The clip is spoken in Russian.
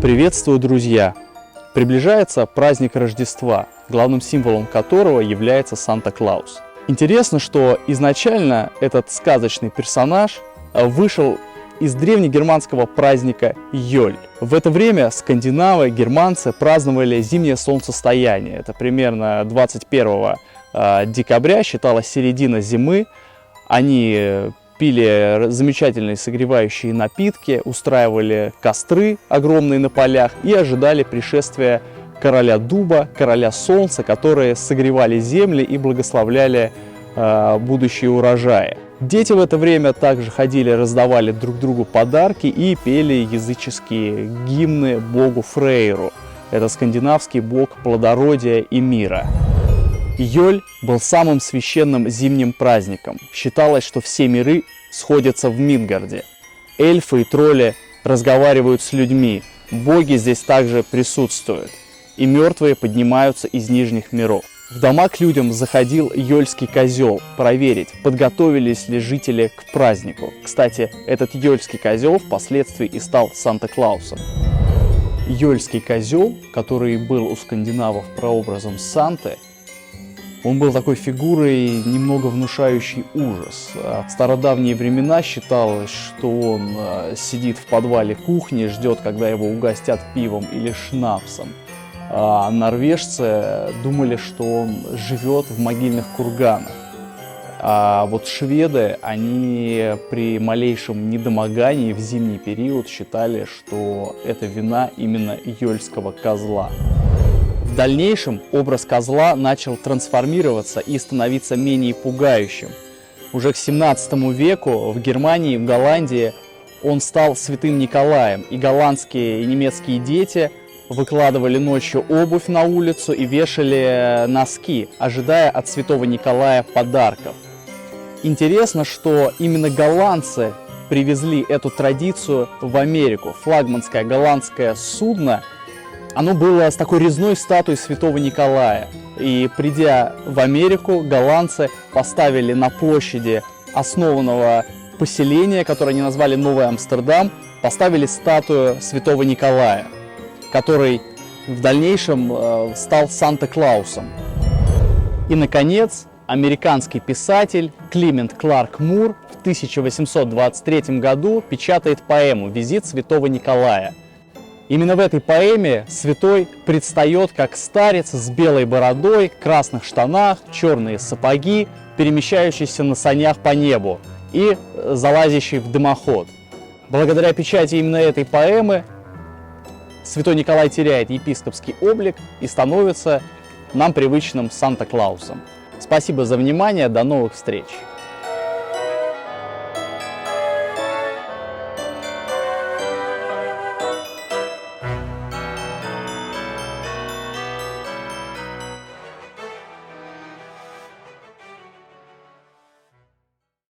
Приветствую, друзья! Приближается праздник Рождества, главным символом которого является Санта-Клаус. Интересно, что изначально этот сказочный персонаж вышел из древнегерманского праздника Йоль. В это время скандинавы, германцы праздновали зимнее солнцестояние. Это примерно 21 декабря, считалась середина зимы. Они пили замечательные согревающие напитки, устраивали костры огромные на полях и ожидали пришествия короля дуба, короля солнца, которые согревали земли и благословляли будущие урожаи. Дети в это время также ходили, раздавали друг другу подарки и пели языческие гимны богу Фрейру. Это скандинавский бог плодородия и мира. Йоль был самым священным зимним праздником. Считалось, что все миры сходятся в Мидгарде. Эльфы и тролли разговаривают с людьми, боги здесь также присутствуют, и мертвые поднимаются из нижних миров. В дома к людям заходил йольский козел проверить, подготовились ли жители к празднику. Кстати, этот йольский козел впоследствии и стал Санта-Клаусом. Йольский козел, который был у скандинавов прообразом Санты, он был такой фигурой, немного внушающей ужас. В стародавние времена считалось, что он сидит в подвале кухни, ждет, когда его угостят пивом или шнапсом. А норвежцы думали, что он живет в могильных курганах. А вот шведы, они при малейшем недомогании в зимний период считали, что это вина именно йольского козла. В дальнейшем образ козла начал трансформироваться и становиться менее пугающим. Уже к 17 веку в Германии, в Голландии он стал святым Николаем, и голландские и немецкие дети выкладывали ночью обувь на улицу и вешали носки, ожидая от святого Николая подарков. Интересно, что именно голландцы привезли эту традицию в Америку. Флагманское голландское судно, оно было с такой резной статуей святого Николая. И придя в Америку, голландцы поставили на площади основанного поселения, которое они назвали Новый Амстердам, поставили статую святого Николая, который в дальнейшем стал Санта-Клаусом. И, наконец, американский писатель Климент Кларк Мур в 1823 году печатает поэму «Визит святого Николая». Именно в этой поэме святой предстает как старец с белой бородой, красных штанах, черные сапоги, перемещающийся на санях по небу и залазящий в дымоход. Благодаря печати именно этой поэмы святой Николай теряет епископский облик и становится нам привычным Санта-Клаусом. Спасибо за внимание, до новых встреч!